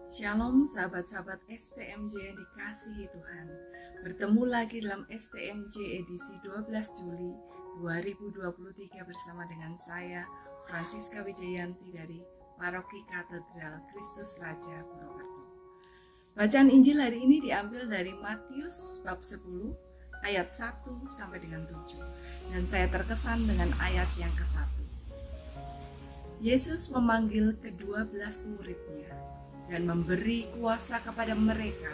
Shalom sahabat-sahabat STMJ yang dikasihi Tuhan. Bertemu lagi dalam STMJ edisi 12 Juli 2023 bersama dengan saya Francisca Wijayanti dari Paroki Katedral Kristus Raja Purwokerto. Bacaan Injil hari ini diambil dari Matius bab 10 ayat 1 sampai dengan 7. Dan saya terkesan dengan ayat yang ke-1. Yesus memanggil ke-12 muridnya dan memberi kuasa kepada mereka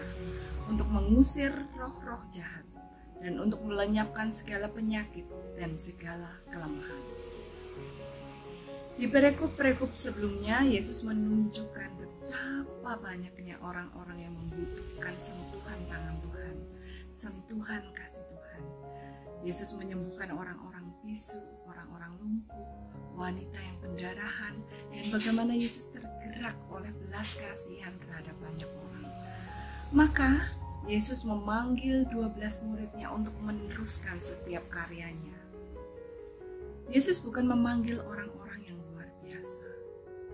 untuk mengusir roh-roh jahat dan untuk melenyapkan segala penyakit dan segala kelemahan. Di perikop-perikop sebelumnya, Yesus menunjukkan betapa banyaknya orang-orang yang membutuhkan sentuhan tangan Tuhan, sentuhan kasih Tuhan. Yesus menyembuhkan orang-orang bisu, orang-orang lumpuh, wanita yang pendarahan, dan bagaimana Yesus tergerak oleh belas kasihan terhadap banyak orang. Maka Yesus memanggil 12 muridnya untuk meneruskan setiap karyanya. Yesus bukan memanggil orang-orang yang luar biasa.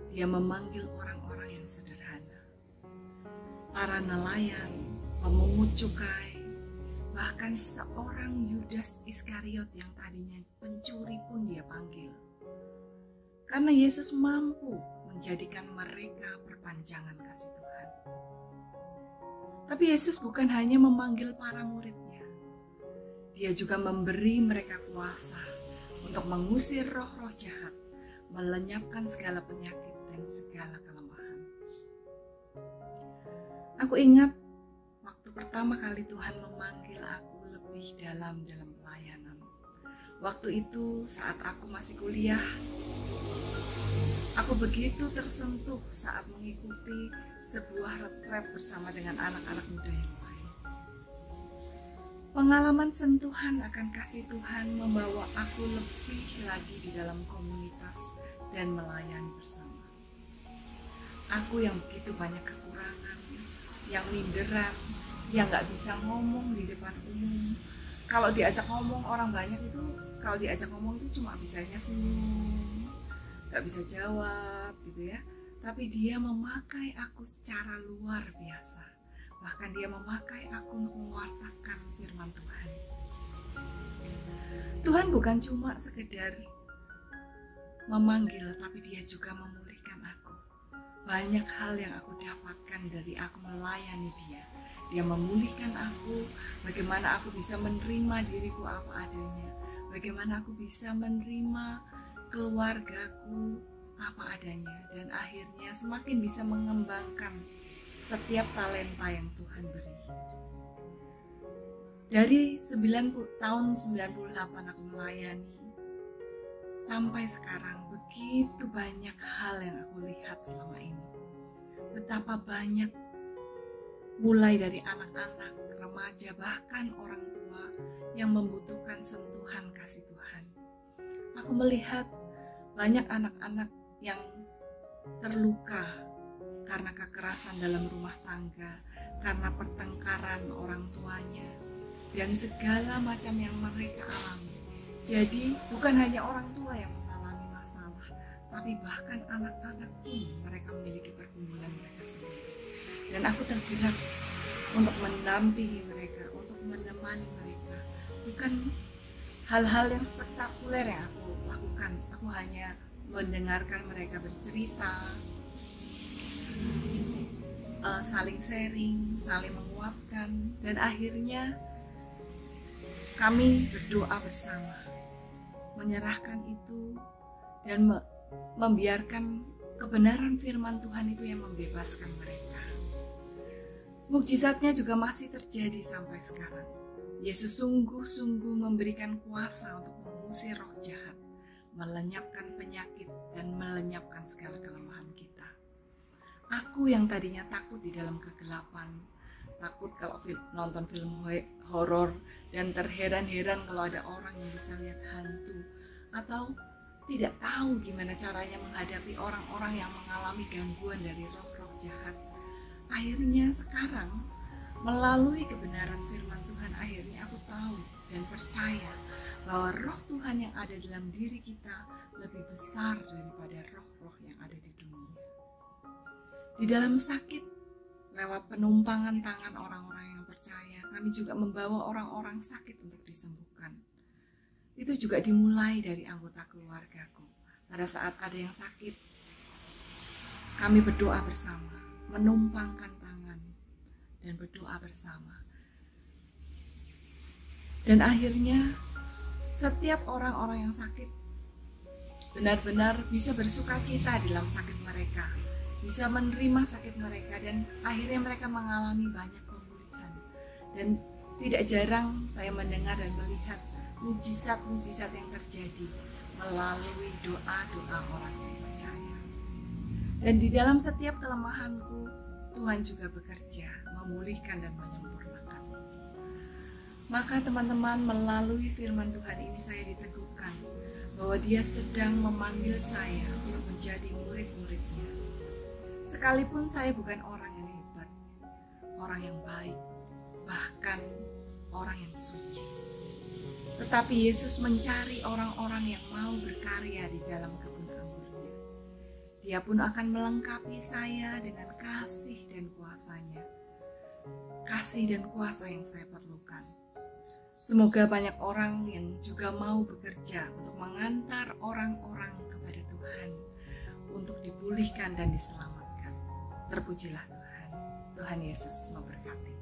Dia memanggil orang-orang yang sederhana. Para nelayan, pemungut cukai, bahkan seorang Yudas Iskariot yang tadinya pencuri pun dia panggil. Karena Yesus mampu menjadikan mereka perpanjangan kasih Tuhan. Tapi Yesus bukan hanya memanggil para muridnya. Dia juga memberi mereka kuasa untuk mengusir roh-roh jahat, melenyapkan segala penyakit dan segala kelemahan. Aku ingat waktu pertama kali Tuhan memanggil aku lebih dalam pelayanan. Waktu itu saat aku masih kuliah, aku begitu tersentuh saat mengikuti sebuah retret bersama dengan anak-anak muda yang lain. Pengalaman sentuhan akan kasih Tuhan membawa aku lebih lagi di dalam komunitas dan melayani bersama. Aku yang begitu banyak kekurangan, yang minderan, yang gak bisa ngomong di depan umum. Kalau diajak ngomong orang banyak itu, kalau diajak ngomong itu cuma bisanya senyum, gak bisa jawab gitu ya. Tapi dia memakai aku secara luar biasa. Bahkan dia memakai aku untuk mewartakan firman Tuhan. Tuhan bukan cuma sekedar memanggil, tapi dia juga memulihkan aku. Banyak hal yang aku dapatkan dari aku melayani dia. Dia memulihkan aku, bagaimana aku bisa menerima diriku apa adanya. Bagaimana aku bisa menerima keluargaku apa adanya. Dan akhirnya semakin bisa mengembangkan setiap talenta yang Tuhan beri. Dari tahun 98 aku melayani, sampai sekarang begitu banyak hal yang aku lihat selama ini. Betapa banyak, mulai dari anak-anak, remaja, bahkan orang tua yang membutuhkan sentuhan kasih Tuhan. Aku melihat banyak anak-anak yang terluka karena kekerasan dalam rumah tangga, karena pertengkaran orang tuanya, dan segala macam yang mereka alami. Jadi bukan hanya orang tua yang mengalami masalah, tapi bahkan anak-anak pun mereka memiliki pergumulan mereka sendiri. Dan aku tergerak untuk mendampingi mereka, untuk menemani mereka. Bukan hal-hal yang spektakuler yang aku lakukan. Aku hanya mendengarkan mereka bercerita, saling sharing, saling menguatkan, dan akhirnya kami berdoa bersama, menyerahkan itu dan membiarkan kebenaran firman Tuhan itu yang membebaskan mereka. Mukjizatnya juga masih terjadi sampai sekarang. Yesus sungguh-sungguh memberikan kuasa untuk mengusir roh jahat, melenyapkan penyakit, dan melenyapkan segala kelemahan kita. Aku yang tadinya takut di dalam kegelapan, takut kalau nonton film horor, dan terheran-heran kalau ada orang yang bisa lihat hantu, atau tidak tahu gimana caranya menghadapi orang-orang yang mengalami gangguan dari roh-roh jahat. Akhirnya sekarang, melalui kebenaran firman Tuhan, akhirnya aku tahu dan percaya bahwa roh Tuhan yang ada dalam diri kita lebih besar daripada roh-roh yang ada di dunia. Di dalam sakit, lewat penumpangan tangan orang-orang yang percaya, kami juga membawa orang-orang sakit untuk disembuhkan. Itu juga dimulai dari anggota keluargaku. Pada saat ada yang sakit, kami berdoa bersama, menumpangkan tangan dan berdoa bersama. Dan akhirnya setiap orang-orang yang sakit benar-benar bisa bersukacita dalam sakit mereka, bisa menerima sakit mereka, dan akhirnya mereka mengalami banyak pemulihan. Dan tidak jarang saya mendengar dan melihat mujizat-mujizat yang terjadi melalui doa-doa orang yang percaya. Dan di dalam setiap kelemahanku, Tuhan juga bekerja memulihkan dan menyempurnakan. Maka teman-teman, melalui firman Tuhan ini saya diteguhkan bahwa Dia sedang memanggil saya untuk menjadi murid-murid-Nya. Sekalipun saya bukan orang yang hebat, orang yang baik, bahkan orang yang suci, tetapi Yesus mencari orang-orang yang mau berkarya di dalam kebun anggurnya. Dia pun akan melengkapi saya dengan kasih dan kuasa-Nya, kasih dan kuasa yang saya perlukan. Semoga banyak orang yang juga mau bekerja untuk mengantar orang-orang kepada Tuhan, untuk dipulihkan dan diselamatkan. Terpujilah Tuhan. Tuhan Yesus memberkati.